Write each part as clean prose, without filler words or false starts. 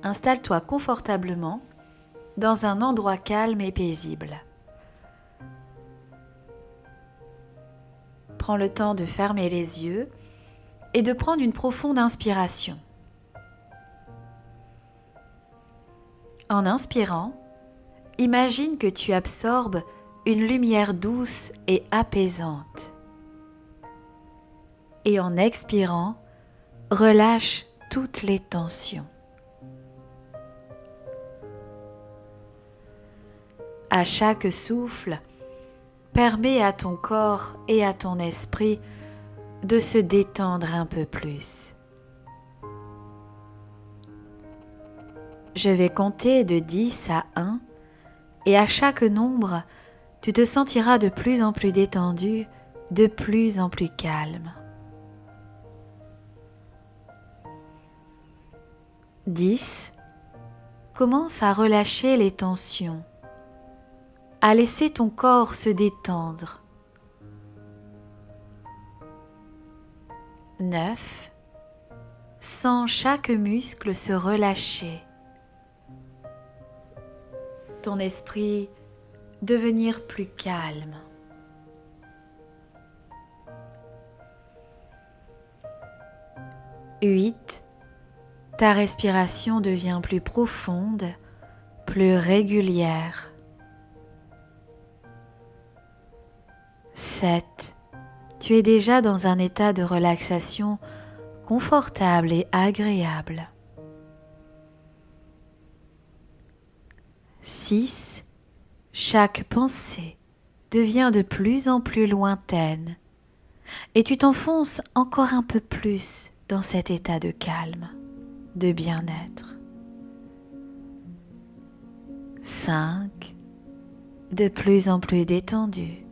Installe-toi confortablement dans un endroit calme et paisible. Prends le temps de fermer les yeux et de prendre une profonde inspiration. En inspirant, imagine que tu absorbes une lumière douce et apaisante. Et en expirant, relâche toutes les tensions. À chaque souffle, permets à ton corps et à ton esprit de se détendre un peu plus. Je vais compter de 10 à 1 et à chaque nombre, tu te sentiras de plus en plus détendu, de plus en plus calme. 10. Commence à relâcher les tensions, à laisser ton corps se détendre. 9. Sens chaque muscle se relâcher. Ton esprit devenir plus calme. 8. Ta respiration devient plus profonde, plus régulière. 7. Tu es déjà dans un état de relaxation confortable et agréable. 6. Chaque pensée devient de plus en plus lointaine et tu t'enfonces encore un peu plus dans cet état de calme, de bien-être. 5. De plus en plus détendu,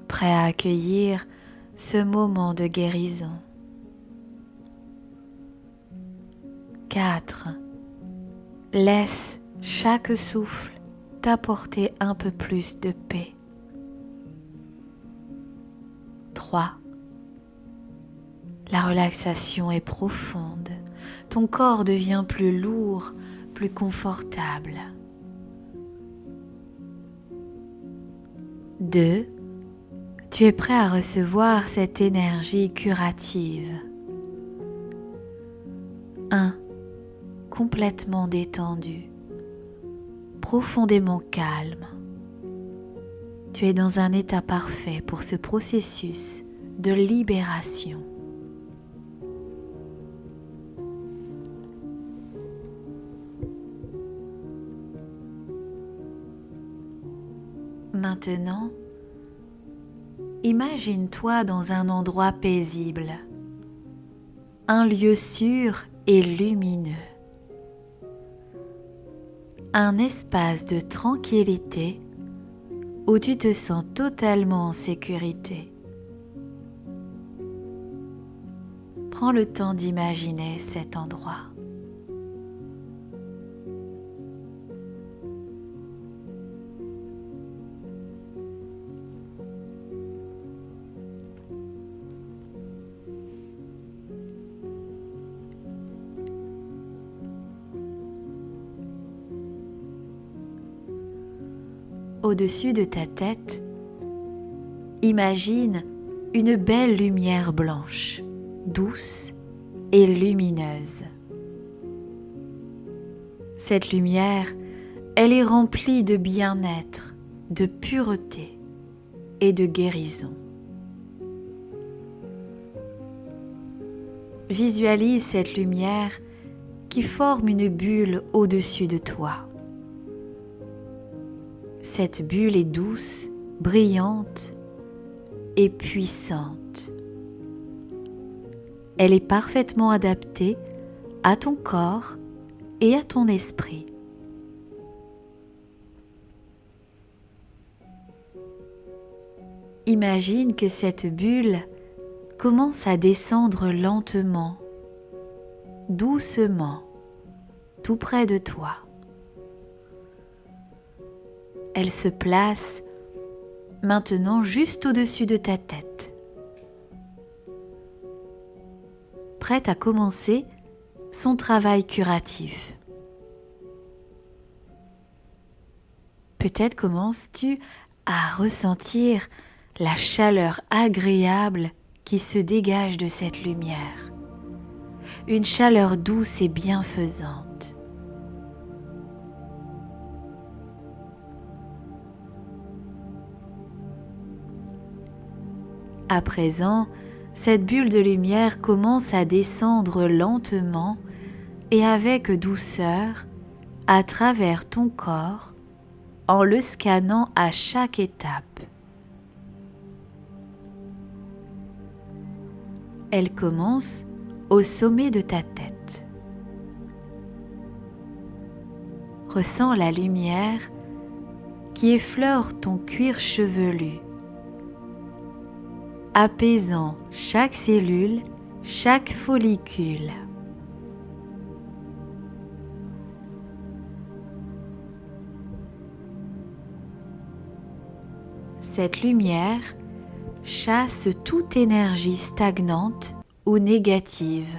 prêt à accueillir ce moment de guérison. 4. Laisse chaque souffle t'apporter un peu plus de paix. 3. La relaxation est profonde, ton corps devient plus lourd, plus confortable. 2. Tu es prêt à recevoir cette énergie curative. 1. Complètement détendu, profondément calme. Tu es dans un état parfait pour ce processus de libération. Maintenant, imagine-toi dans un endroit paisible, un lieu sûr et lumineux, un espace de tranquillité où tu te sens totalement en sécurité. Prends le temps d'imaginer cet endroit. Au-dessus de ta tête, imagine une belle lumière blanche, douce et lumineuse. Cette lumière, elle est remplie de bien-être, de pureté et de guérison. Visualise cette lumière qui forme une bulle au-dessus de toi. Cette bulle est douce, brillante et puissante. Elle est parfaitement adaptée à ton corps et à ton esprit. Imagine que cette bulle commence à descendre lentement, doucement, tout près de toi. Elle se place maintenant juste au-dessus de ta tête. Prête à commencer son travail curatif. Peut-être commences-tu à ressentir la chaleur agréable qui se dégage de cette lumière. Une chaleur douce et bienfaisante. À présent, cette bulle de lumière commence à descendre lentement et avec douceur à travers ton corps en le scannant à chaque étape. Elle commence au sommet de ta tête. Ressens la lumière qui effleure ton cuir chevelu, apaisant chaque cellule, chaque follicule. Cette lumière chasse toute énergie stagnante ou négative,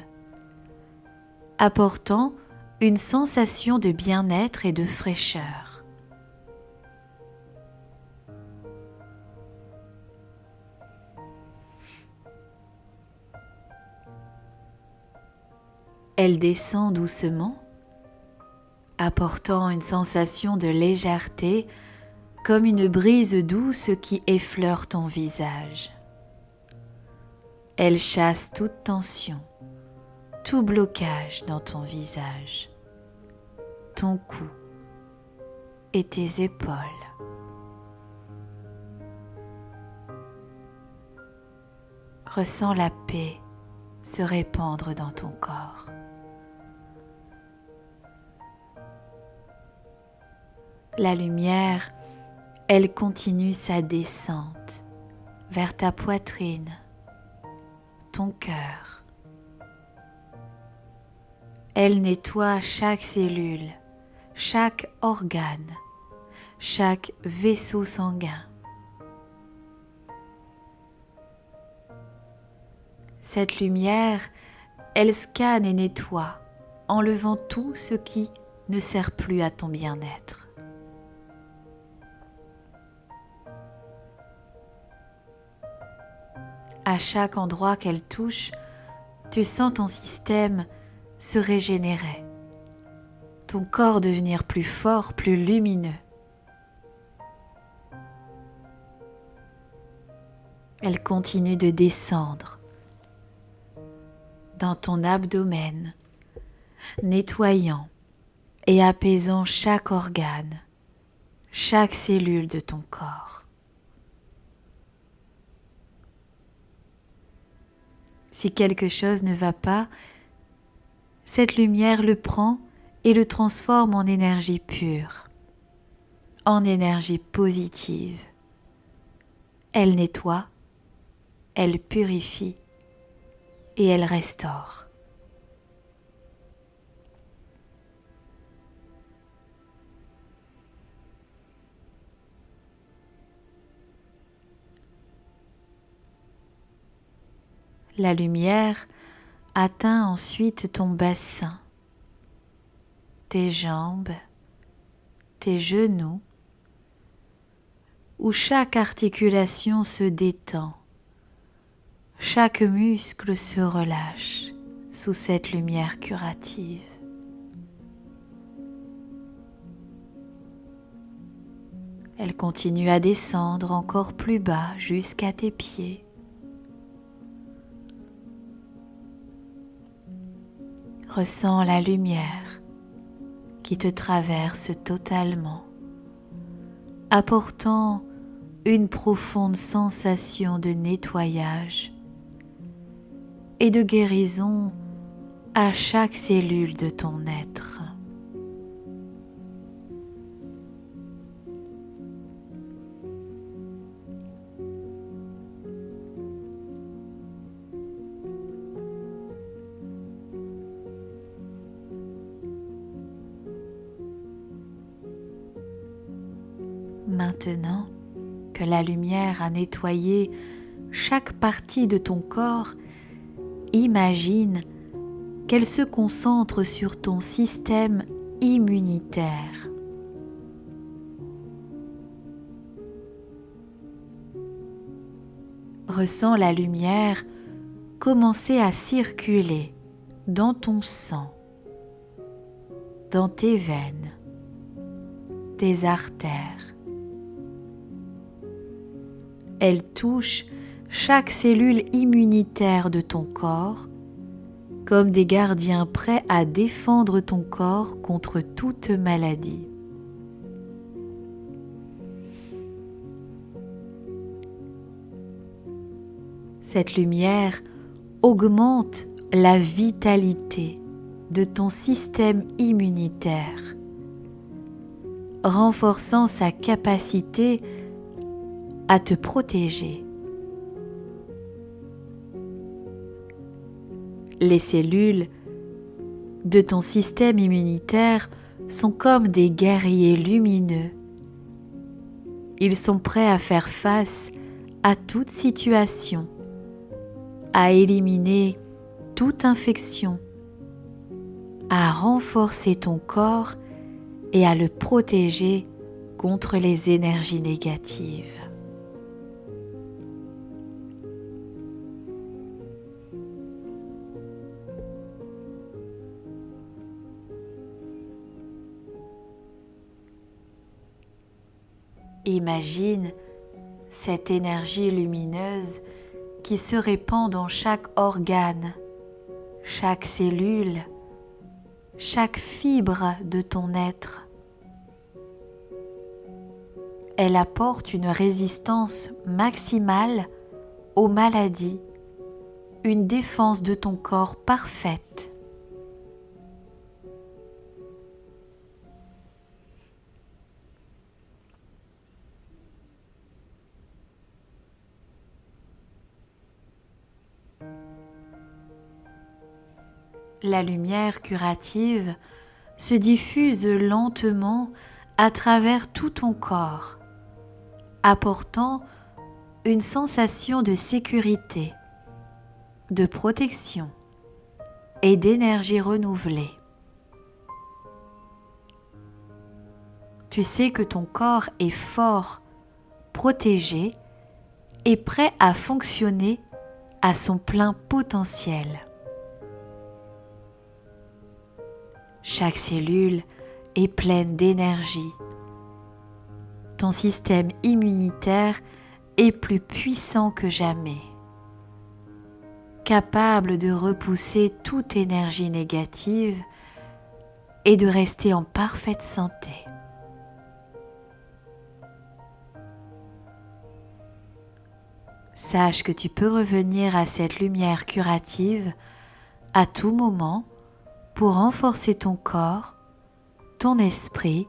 apportant une sensation de bien-être et de fraîcheur. Elle descend doucement, apportant une sensation de légèreté comme une brise douce qui effleure ton visage. Elle chasse toute tension, tout blocage dans ton visage, ton cou et tes épaules. Ressens la paix se répandre dans ton corps. La lumière, elle continue sa descente vers ta poitrine, ton cœur. Elle nettoie chaque cellule, chaque organe, chaque vaisseau sanguin. Cette lumière, elle scanne et nettoie, enlevant tout ce qui ne sert plus à ton bien-être. À chaque endroit qu'elle touche, tu sens ton système se régénérer, ton corps devenir plus fort, plus lumineux. Elle continue de descendre dans ton abdomen, nettoyant et apaisant chaque organe, chaque cellule de ton corps. Si quelque chose ne va pas, cette lumière le prend et le transforme en énergie pure, en énergie positive. Elle nettoie, elle purifie et elle restaure. La lumière atteint ensuite ton bassin, tes jambes, tes genoux, où chaque articulation se détend, chaque muscle se relâche sous cette lumière curative. Elle continue à descendre encore plus bas jusqu'à tes pieds. Ressens la lumière qui te traverse totalement, apportant une profonde sensation de nettoyage et de guérison à chaque cellule de ton être. Maintenant que la lumière a nettoyé chaque partie de ton corps, imagine qu'elle se concentre sur ton système immunitaire. Ressens la lumière commencer à circuler dans ton sang, dans tes veines, tes artères. Elle touche chaque cellule immunitaire de ton corps comme des gardiens prêts à défendre ton corps contre toute maladie. Cette lumière augmente la vitalité de ton système immunitaire, renforçant sa capacité à te protéger. Les cellules de ton système immunitaire sont comme des guerriers lumineux. Ils sont prêts à faire face à toute situation, à éliminer toute infection, à renforcer ton corps et à le protéger contre les énergies négatives. Imagine cette énergie lumineuse qui se répand dans chaque organe, chaque cellule, chaque fibre de ton être. Elle apporte une résistance maximale aux maladies, une défense de ton corps parfaite. La lumière curative se diffuse lentement à travers tout ton corps, apportant une sensation de sécurité, de protection et d'énergie renouvelée. Tu sais que ton corps est fort, protégé et prêt à fonctionner à son plein potentiel. Chaque cellule est pleine d'énergie. Ton système immunitaire est plus puissant que jamais, capable de repousser toute énergie négative et de rester en parfaite santé. Sache que tu peux revenir à cette lumière curative à tout moment pour renforcer ton corps, ton esprit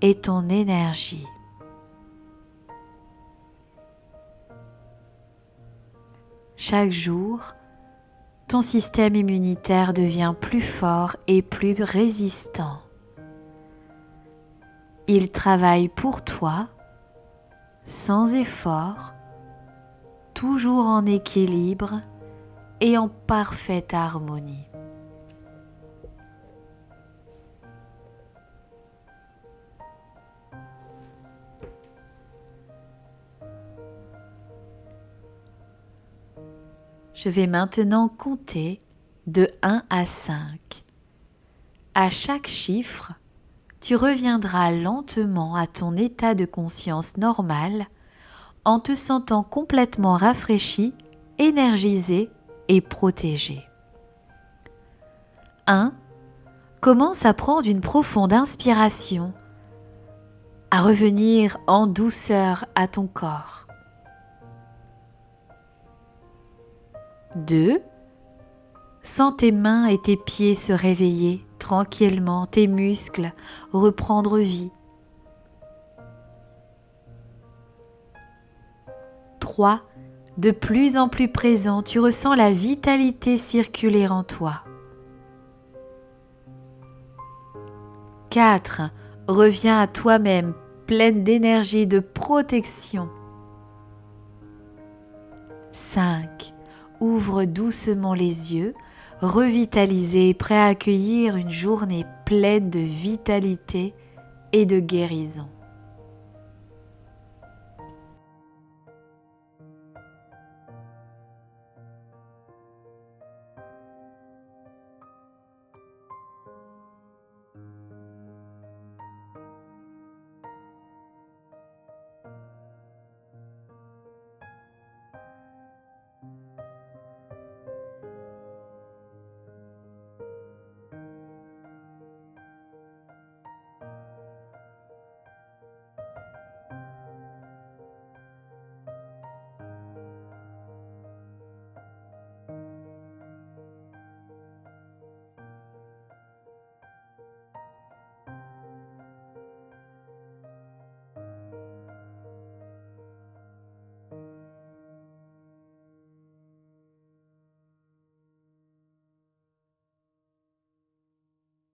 et ton énergie. Chaque jour, ton système immunitaire devient plus fort et plus résistant. Il travaille pour toi, sans effort, toujours en équilibre et en parfaite harmonie. Je vais maintenant compter de 1 à 5. À chaque chiffre, tu reviendras lentement à ton état de conscience normal en te sentant complètement rafraîchi, énergisé et protégé. 1. Commence à prendre une profonde inspiration, à revenir en douceur à ton corps. 2. Sens tes mains et tes pieds se réveiller tranquillement, tes muscles reprendre vie. 3. De plus en plus présent, tu ressens la vitalité circuler en toi. 4. Reviens à toi-même, pleine d'énergie, de protection. 5. Ouvre doucement les yeux, revitalisé, prêt à accueillir une journée pleine de vitalité et de guérison.